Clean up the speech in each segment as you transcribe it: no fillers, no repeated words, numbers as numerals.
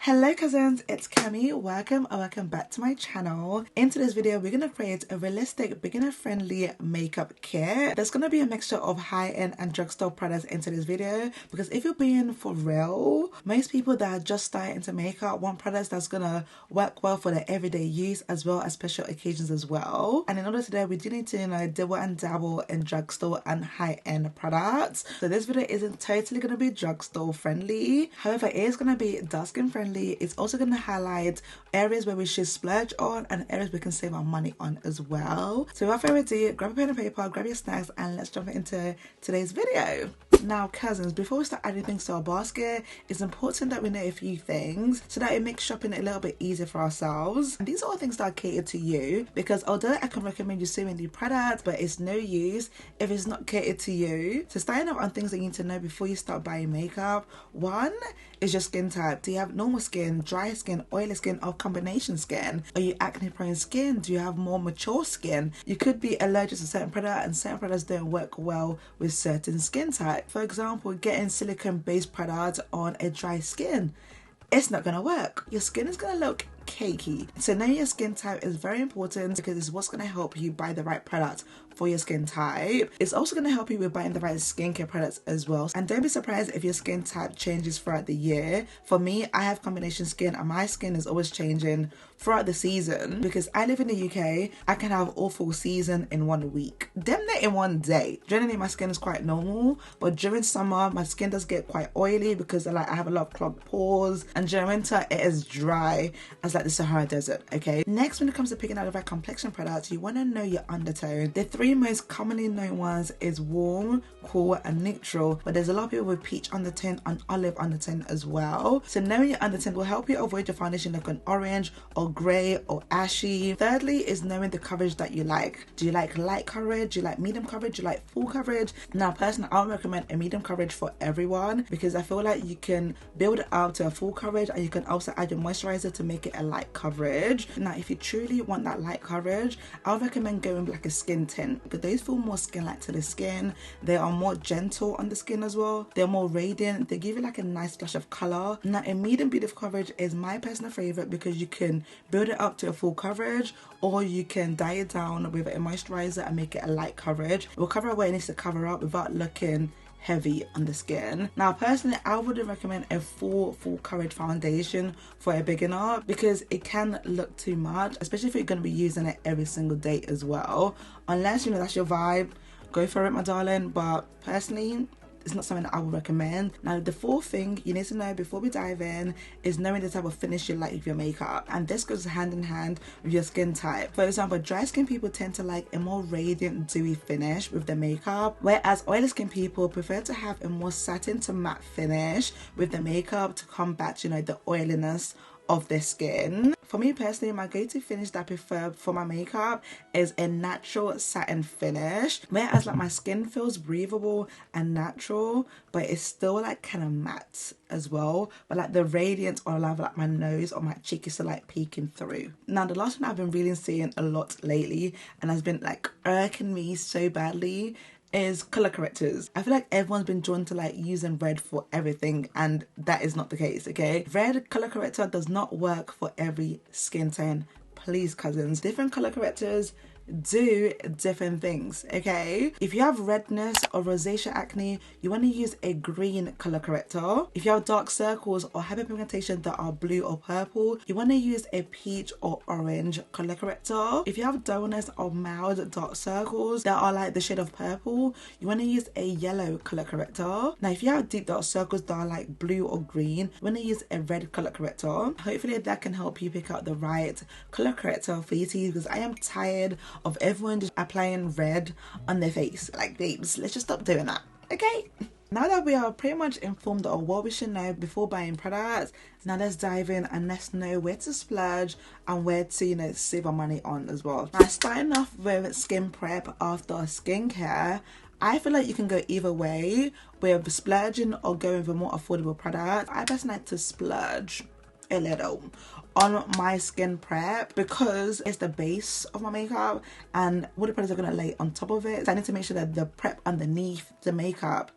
Hello cousins, it's Kemi. Welcome back to my channel. In today's video, we're going to create a realistic, beginner-friendly makeup kit. There's going to be a mixture of high-end and drugstore products in today's video because if you're being for real, most people that are just starting into makeup want products that's going to work well for their everyday use as well as special occasions as well. And in order to do that, we do need to, dibble and dabble in drugstore and high-end products. So this video isn't totally going to be drugstore friendly. However, it is going to be dark skin friendly. It's also going to highlight areas where we should splurge on and areas we can save our money on as well. So without further ado, grab a pen and paper, grab your snacks, and let's jump into today's video. Now cousins, before we start adding things to our basket, it's important that we know a few things so that it makes shopping a little bit easier for ourselves. And these are all things that are catered to you, because although I can recommend you so many products, but it's no use if it's not catered to you. So starting off on things that you need to know before you start buying makeup. One is your skin type. Do you have normal skin, dry skin, oily skin, or combination skin? Are you acne prone skin? Do you have more mature skin? You could be allergic to certain products, and certain products don't work well with certain skin type. For example, getting silicone based products on a dry skin, it's not gonna work. Your skin is gonna look cakey. So knowing your skin type is very important because it's what's going to help you buy the right product for your skin type. It's also going to help you with buying the right skincare products as well. And don't be surprised if your skin type changes throughout the year. For me, I have combination skin and my skin is always changing throughout the season because I live in the UK. I can have all full season in 1 week, damn near in 1 day. Generally my skin is quite normal, but during summer my skin does get quite oily because I have a lot of clogged pores, and during winter it is dry as like the Sahara Desert. Okay, next, when it comes to picking out the right complexion products, you want to know your undertone. The three most commonly known ones is warm, cool, and neutral, but there's a lot of people with peach undertone and olive undertone as well. So knowing your undertone will help you avoid your foundation looking orange or grey or ashy. Thirdly is knowing the coverage that you like. Do you like light coverage? Do you like medium coverage? Do you like full coverage? Now personally, I would recommend a medium coverage for everyone because I feel like you can build it up to a full coverage and you can also add your moisturizer to make it a light coverage. Now if you truly want that light coverage, I would recommend going with like a skin tint because those feel more skin like to the skin. They are more gentle on the skin as well. They're more radiant. They give you like a nice flash of color. Now a medium beautiful coverage is my personal favorite because you can build it up to a full coverage or you can dye it down with a moisturizer and make it a light coverage. It will cover where it needs to cover up without looking heavy on the skin. Now personally, I would recommend a full coverage foundation for a beginner because it can look too much, especially if you're going to be using it every single day as well. Unless that's your vibe, go for it my darling, but personally it's not something that I would recommend. Now the fourth thing you need to know before we dive in is knowing the type of finish you like with your makeup, and this goes hand in hand with your skin type. For example, dry skin people tend to like a more radiant dewy finish with their makeup, whereas oily skin people prefer to have a more satin to matte finish with the makeup to combat the oiliness of their skin. For me personally, my go-to finish that I prefer for my makeup is a natural satin finish, whereas like my skin feels breathable and natural, but it's still like kind of matte as well, but like the radiance all over like my nose or my cheek is still like peeking through. Now the last one I've been really seeing a lot lately and has been like irking me so badly is color correctors. I feel like everyone's been drawn to like using red for everything, and that is not the case. Okay, red color corrector does not work for every skin tone. Please cousins, different color correctors do different things. Okay, if you have redness or rosacea acne, you want to use a green color corrector. If you have dark circles or hyperpigmentation that are blue or purple, you want to use a peach or orange color corrector. If you have dullness or mild dark circles that are like the shade of purple, you want to use a yellow color corrector. Now if you have deep dark circles that are like blue or green, you want to use a red color corrector. Hopefully that can help you pick out the right color corrector for you to use, because I am tired of everyone just applying red on their face. Like babes, let's just stop doing that, okay? Now that we are pretty much informed of what we should know before buying products, now let's dive in and let's know where to splurge and where to save our money on as well. Now starting off with skin prep after skincare, I feel like you can go either way with splurging or going with a more affordable product. I personally like to splurge a little on my skin prep because it's the base of my makeup and all the products are going to lay on top of it. So I need to make sure that the prep underneath the makeup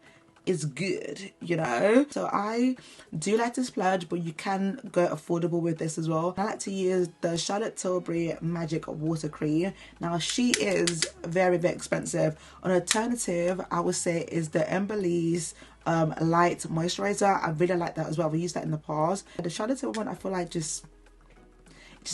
is good, you know. So I do like to splurge, but you can go affordable with this as well. I like to use the Charlotte Tilbury Magic Water Cream. Now she is very, very expensive. An alternative I would say is the Embeleze light moisturizer. I really like that as well. We used that in the past. The Charlotte Tilbury one I feel like just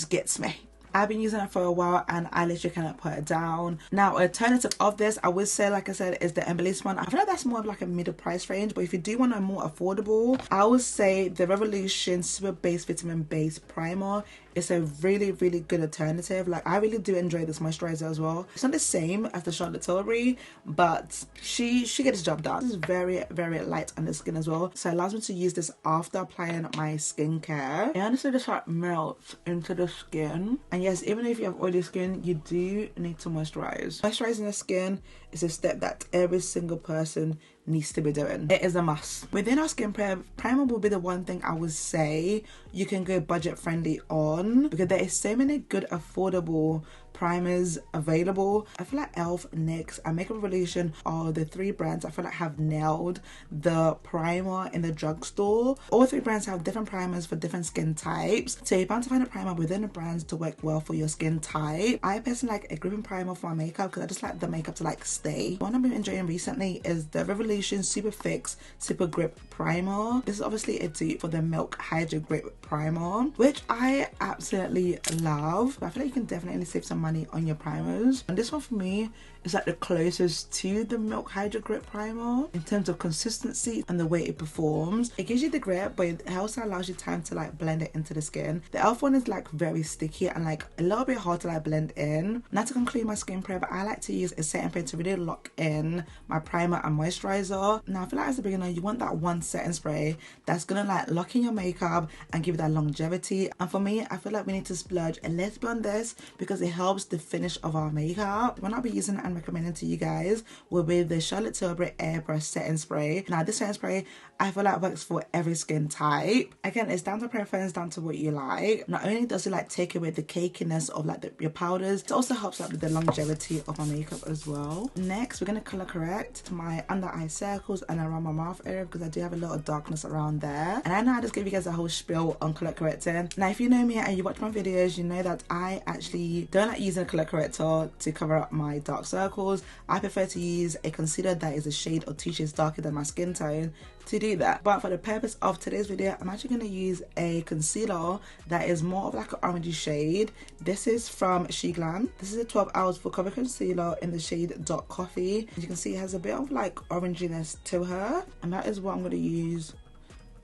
gets me. I've been using it for a while and I literally cannot put it down. Now, alternative of this, I would say, like I said, is the Embeleze one. I feel like that's more of like a middle price range, but if you do want a more affordable, I would say the Revolution Super Base Vitamin Base Primer. It's a really, really good alternative. Like, I really do enjoy this moisturizer as well. It's not the same as the Charlotte Tilbury, but she gets the job done. This is very, very light on the skin as well, so it allows me to use this after applying my skincare. It honestly just like melts into the skin. And yes, even if you have oily skin, you do need to moisturize. Moisturizing the skin is a step that every single person needs to be doing. It is a must. Within our skin primer will be the one thing I would say you can go budget friendly on, because there is so many good affordable primers available. I feel like ELF, NYX and Makeup Revolution are the three brands I feel like have nailed the primer in the drugstore. All three brands have different primers for different skin types, so you're bound to find a primer within the brands to work well for your skin type. I personally like a gripping primer for my makeup because I just like the makeup to like stay. One I've been enjoying recently is the Revolution Super Fix Super Grip Primer. This is obviously a dupe for the Milk Hydro Grip Primer, which I absolutely love. I feel like you can definitely save some money on your primers, and this one for me is like the closest to the Milk Hydro Grip Primer in terms of consistency and the way it performs. It gives you the grip, but it also allows you time to like blend it into the skin. The ELF one is like very sticky and like a little bit hard to like blend in. Now to conclude my skin prep, I like to use a setting spray to really lock in my primer and moisturizer. Now I feel like as a beginner you want that one setting spray that's gonna like lock in your makeup and give it that longevity, and for me I feel like we need to splurge a little bit on this because it helps the finish of our makeup. When I'll be using and recommending to you guys will be the Charlotte Tilbury Airbrush Setting Spray. Now this setting spray I feel like works for every skin type. Again, it's down to preference, down to what you like. Not only does it like take away the cakiness of like your powders, it also helps out with the longevity of my makeup as well. Next, we're going to color correct my under eye circles and around my mouth area because I do have a lot of darkness around there. And I know I just gave you guys a whole spiel on color correcting. Now if you know me and you watch my videos, you know that I actually don't like using a color corrector to cover up my dark circles. I prefer to use a concealer that is a shade or 2 shades darker than my skin tone to do that. But for the purpose of today's video, I'm actually going to use a concealer that is more of like an orangey shade. This is from HIGEND. This is a 12 hours full cover concealer in the shade Dark Coffee. As you can see, it has a bit of like oranginess to her, and that is what I'm going to use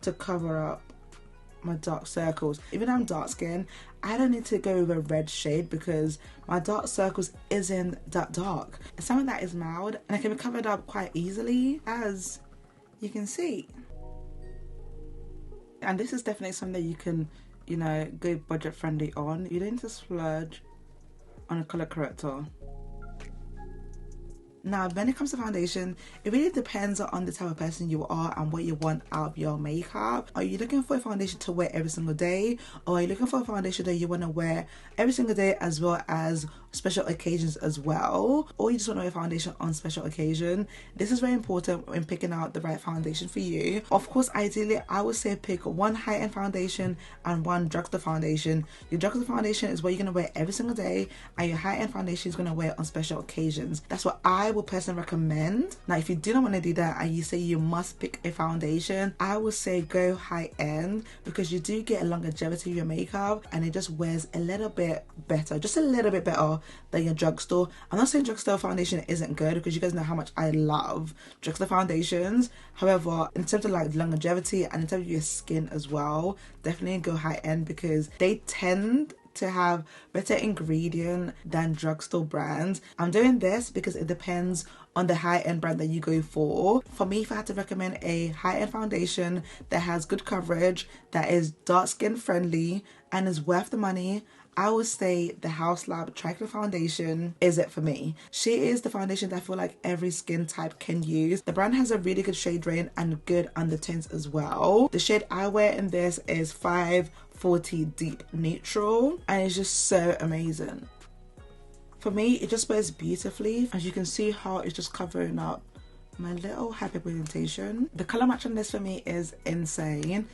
to cover up my dark circles. Even though I'm dark skinned, I don't need to go with a red shade because my dark circles isn't that dark. It's something that is mild and it can be covered up quite easily, as you can see. And this is definitely something that you can, you know, go budget friendly on. You don't need to splurge on a color corrector. Now, when it comes to foundation, it really depends on the type of person you are and what you want out of your makeup. Are you looking for a foundation to wear every single day? Or are you looking for a foundation that you want to wear every single day as well as special occasions as well? Or you just want to wear foundation on special occasion? This is very important when picking out the right foundation for you. Of course, ideally, I would say pick one high-end foundation and one drugstore foundation. Your drugstore foundation is what you're going to wear every single day, and your high-end foundation is going to wear on special occasions. That's what I would personally recommend. Now if you do not want to do that and you say you must pick a foundation, I would say go high end because you do get a longevity of your makeup and it just wears a little bit better, just a little bit better than your drugstore. I'm not saying drugstore foundation isn't good because you guys know how much I love drugstore foundations. However, in terms of like longevity and in terms of your skin as well, definitely go high end because they tend to have better ingredient than drugstore brands. I'm doing this because it depends on the high-end brand that you go for. For me, if I had to recommend a high-end foundation that has good coverage, that is dark skin friendly and is worth the money, I would say the House Lab Tricolor Foundation is it for me. She is the foundation that I feel like every skin type can use. The brand has a really good shade range and good undertones as well. The shade I wear in this is 540 Deep Neutral and it's just so amazing. For me, it just wears beautifully. As you can see how it's just covering up my little happy presentation. The color match on this for me is insane.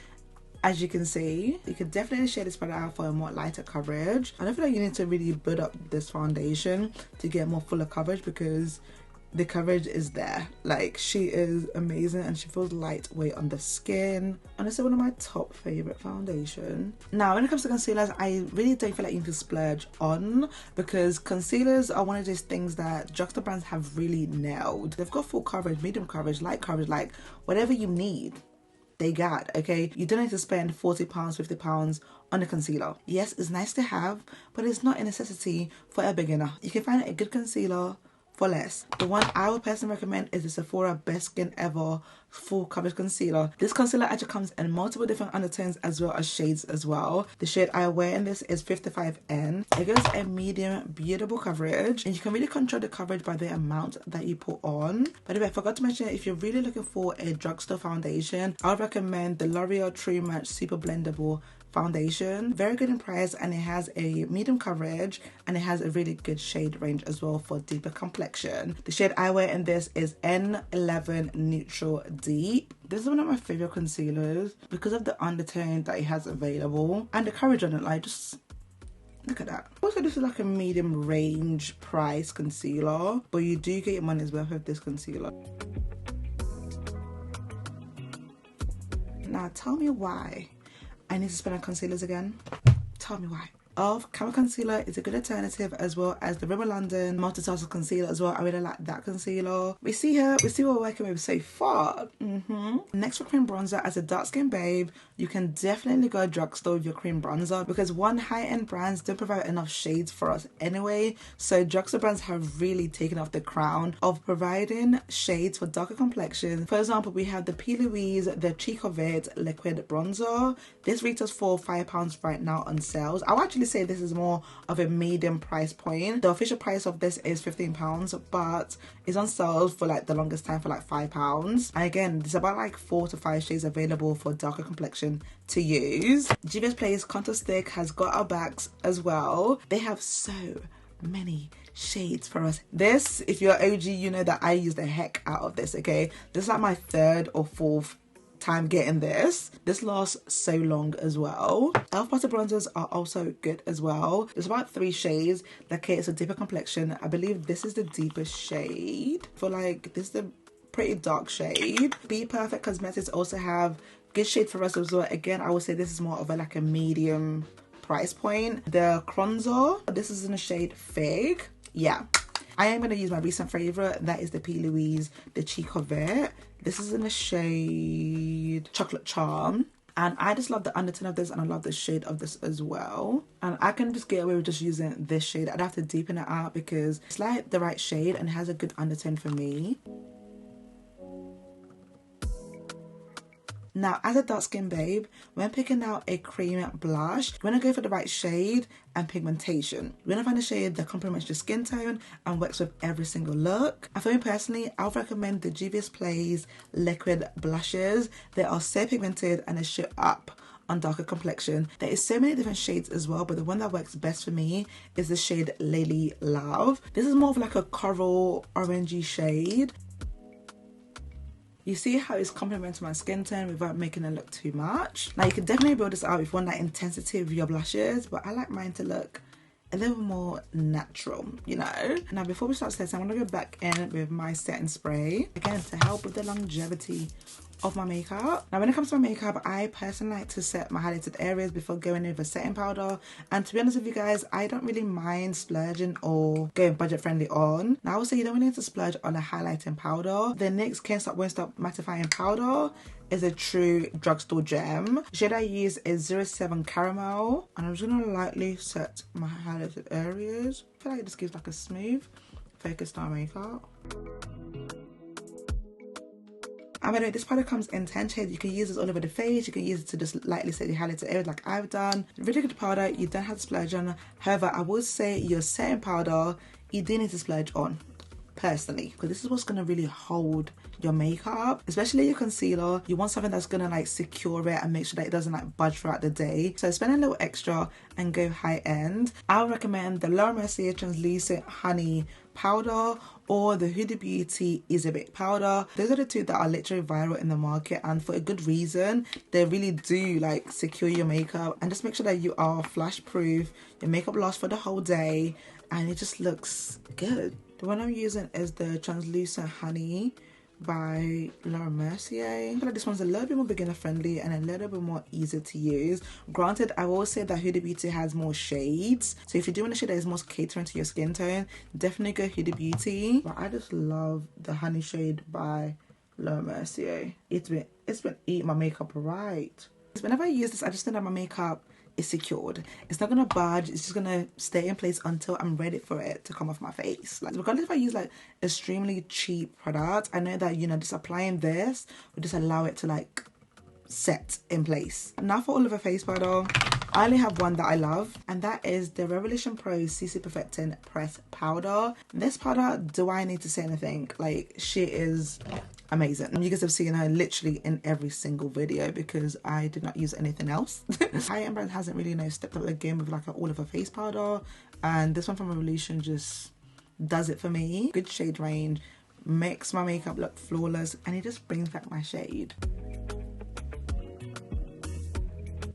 As you can see, you could definitely shade this product out for a more lighter coverage. I don't feel like you need to really build up this foundation to get more fuller coverage, because the coverage is there. Like, she is amazing and she feels lightweight on the skin. Honestly, one of my top favorite foundation. Now, when it comes to concealers, I really don't feel like you need to splurge on, because concealers are one of those things that drugstore brands have really nailed. They've got full coverage, medium coverage, light coverage, like whatever you need, they got, okay? You don't need to spend £40, £50 on a concealer. Yes, it's nice to have, but it's not a necessity for a beginner. You can find a good concealer for less. The one I would personally recommend is the Sephora Best Skin Ever Full Coverage Concealer. This concealer actually comes in multiple different undertones as well as shades as well. The shade I wear in this is 55N. It gives a medium, beautiful coverage, and you can really control the coverage by the amount that you put on. By the way, I forgot to mention, if you're really looking for a drugstore foundation, I would recommend the L'Oreal True Match Super Blendable foundation. Very good in price, and it has a medium coverage and it has a really good shade range as well for deeper complexion. The shade I wear in this is N11 Neutral Deep. This is one of my favorite concealers because of the undertone that it has available and the coverage on it. Like, just look at that. Also, this is like a medium range price concealer, but you do get your money's worth with this concealer. Now tell me why I need to spend on concealers again. Tell me why. Elf Camera Concealer is a good alternative, as well as the Rimmel London Multitask Concealer as well. I really like that concealer. We see what we're working with so far. Next, for cream bronzer, as a dark skin babe, you can definitely go drugstore with your cream bronzer, because one, high-end brands don't provide enough shades for us anyway. So drugstore brands have really taken off the crown of providing shades for darker complexion. For example, we have the P. Louise, the Cheek of It Liquid Bronzer. This retails for £5 right now on sales. I'll actually say this is more of a medium price point. The official price of this is £15, but it's on sale for like the longest time for like £5. And again, there's about like 4 to 5 shades available for darker complexion to use. Juvia's Place Contour Stick has got our backs as well. They have so many shades for us. This, if you're OG, you know that I use the heck out of this, okay? This is like my 3rd or 4th time getting this. This lasts so long as well. Elf Butter bronzers are also good as well. There's about 3 shades that cater to deeper complexion. I believe this is the deepest shade. For like, this is the pretty dark shade. Be Perfect Cosmetics also have good shade for us as well. Again, I would say this is more of a medium price point. The Cronzer, this is in the shade Fig. Yeah, I am going to use my recent favorite. That is the P. Louise, the Cheek of It. This is in the shade Chocolate Charm. And I just love the undertone of this, and I love the shade of this as well. And I can just get away with just using this shade. I'd have to deepen it out because it's like the right shade and it has a good undertone for me. Now, as a dark skin babe, when picking out a cream blush, you want to go for the right shade and pigmentation. You want to find a shade that complements your skin tone and works with every single look. And for me personally, I would recommend the Juvia's Place liquid blushes. They are so pigmented and they show up on darker complexion. There is so many different shades as well, but the one that works best for me is the shade Lady Love. This is more of like a coral orangey shade. You see how it's complementing my skin tone without making it look too much. Now, you can definitely build this out if you want that intensity with your blushes, but I like mine to look a little more natural, you know. Now, before we start setting, I'm going to go back in with my setting spray, again, to help with the longevity of my makeup. Now, when it comes to my makeup, I personally like to set my highlighted areas before going in with a setting powder. And to be honest with you guys, I don't really mind splurging or going budget friendly on. Now, I would say you don't really need to splurge on a highlighting powder. The NYX Can't Stop Won't Stop Mattifying Powder is a true drugstore gem. The shade I use is 07 Caramel. And I'm just going to lightly set my highlighted areas. I feel like it just gives like a smooth, focused on makeup. And by the way, this powder comes in 10 shades. You can use this all over the face. You can use it to just lightly set your highlighted areas like I've done. Really good powder. You don't have to splurge on. However, I would say your setting powder, you do need to splurge on. personally, because this is what's gonna really hold your makeup, especially your concealer. You want something that's gonna like secure it and make sure that it doesn't like budge throughout the day. So spend a little extra and go high end. I would recommend the Laura Mercier Translucent Honey Powder or the Huda Beauty Is A Bit Powder. Those are the two that are literally viral in the market, and for a good reason. They really do like secure your makeup and just make sure that you are flash proof, your makeup lasts for the whole day, and it just looks good. The one I'm using is the Translucent Honey by Laura Mercier. I feel like this one's a little bit more beginner friendly and a little bit more easy to use. Granted, I will say that Huda Beauty has more shades, so if you're doing a shade that is more catering to your skin tone, definitely go Huda Beauty. But I just love the honey shade by Laura Mercier. It's been eating my makeup right. Whenever I use this, I just think that my makeup is secured. It's not gonna budge, it's just gonna stay in place until I'm ready for it to come off my face. Like, regardless if I use like extremely cheap product, I know that, you know, just applying this will just allow it to like set in place. Now for all of a face powder, I only have one that I love, and that is the Revolution Pro CC Perfecting Press Powder. This powder, do I need to say anything? Like, she is amazing. You guys have seen her literally in every single video because I did not use anything else. High-end brand hasn't really, you know, stepped up the game with like an all of a face powder, and this one from Revolution just does it for me. Good shade range, makes my makeup look flawless, and it just brings back my shade.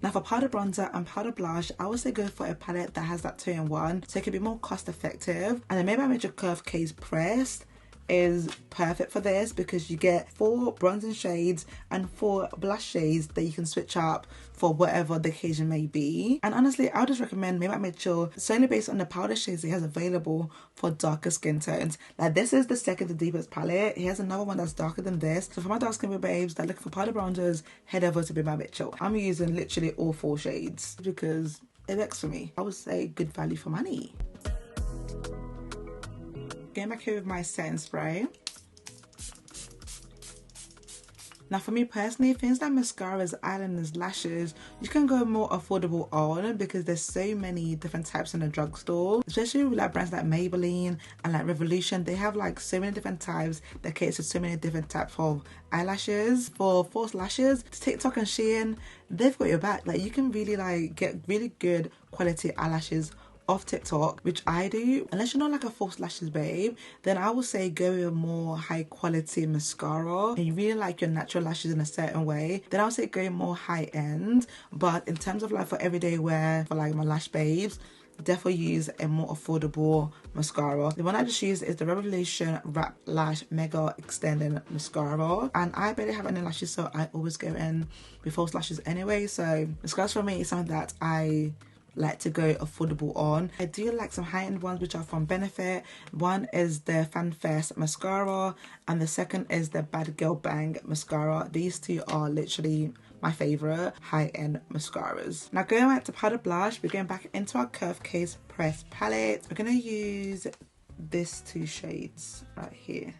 Now for powder bronzer and powder blush, I would say go for a palette that has that 2-in-1, so it can be more cost effective. And then maybe I made your Curve Case Pressed is perfect for this because you get 4 bronzing shades and 4 blush shades that you can switch up for whatever the occasion may be. And honestly, I would just recommend maybe I made sure it's only based on the powder shades it has available for darker skin tones. Like, this is the second to deepest palette. He has another one that's darker than this. So for my dark skin babes that look for powder bronzers, head over to Be My Mitchell. I'm using literally all 4 shades because it works for me. I would say good value for money. Going back here with my setting spray. Now for me personally, things like mascaras, eyeliners, lashes, you can go more affordable on because there's so many different types in the drugstore. Especially with like brands like Maybelline and like Revolution, they have like so many different types that cater to so many different types of eyelashes. For false lashes, TikTok and Shein, they've got your back. Like, you can really like get really good quality eyelashes off TikTok, which I do. Unless you're not like a false lashes babe, then I would say go with a more high quality mascara and you really like your natural lashes in a certain way, then I would say go more high end. But in terms of like for everyday wear, for like my lash babes, definitely use a more affordable mascara. The one I just used is the Revolution Wrap Lash Mega Extending Mascara, and I barely have any lashes, so I always go in with false lashes anyway. So mascaras for me is something that I like to go affordable on. I do like some high-end ones which are from Benefit. One is the FanFest mascara and the second is the Bad Girl Bang mascara. These two are literally my favorite high-end mascaras. Now going back to powder blush, we're going back into our Curve Case Press palette. We're going to use these 2 shades right here.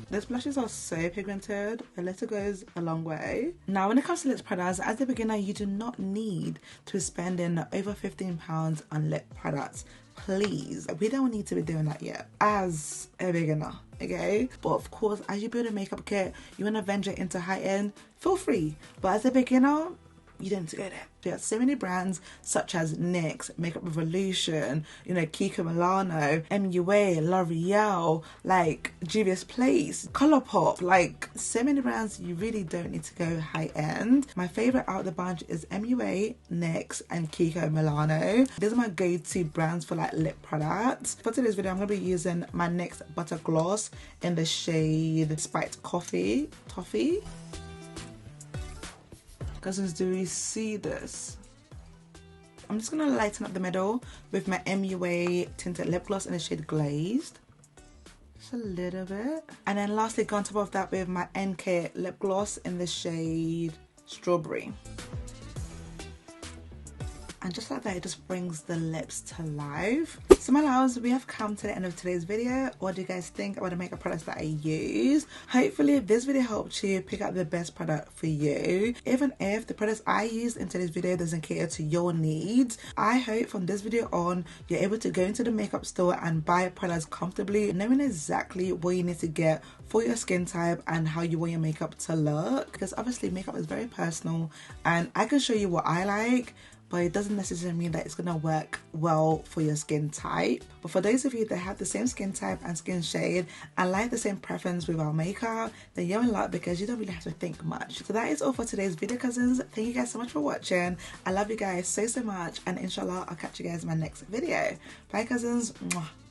These blushes are so pigmented, a little goes a long way. Now when it comes to lip products, as a beginner you do not need to be spending over £15 on lip products. Please, we don't need to be doing that yet as a beginner, okay? But of course, as you build a makeup kit, you want to venture into high end, feel free. But as a beginner, you don't need to go there. There are so many brands such as NYX, Makeup Revolution, you know, Kiko Milano, MUA, L'Oreal, like Juvia's Place, Colourpop, like so many brands. You really don't need to go high end. My favorite out of the bunch is MUA, NYX and Kiko Milano. These are my go-to brands for like lip products. For today's video, I'm going to be using my NYX Butter Gloss in the shade Spiked Toffee. Cousins, do we see this? I'm just gonna lighten up the middle with my MUA tinted lip gloss in the shade Glazed. Just a little bit. And then lastly, go on top of that with my NK lip gloss in the shade Strawberry. and just like that it just brings the lips to life. So my loves, we have come to the end of today's video. What do you guys think about the makeup products that I use? Hopefully this video helped you pick out the best product for you. Even if the products I used in today's video doesn't cater to your needs, I hope from this video on you're able to go into the makeup store and buy products comfortably, knowing exactly what you need to get for your skin type and how you want your makeup to look, because obviously makeup is very personal and I can show you what I like, but it doesn't necessarily mean that it's gonna work well for your skin type. But for those of you that have the same skin type and skin shade and like the same preference with our makeup, then you're in luck because you don't really have to think much. So that is all for today's video, cousins. Thank you guys so much for watching. I love you guys so much, and inshallah I'll catch you guys in my next video. Bye cousins. Mwah.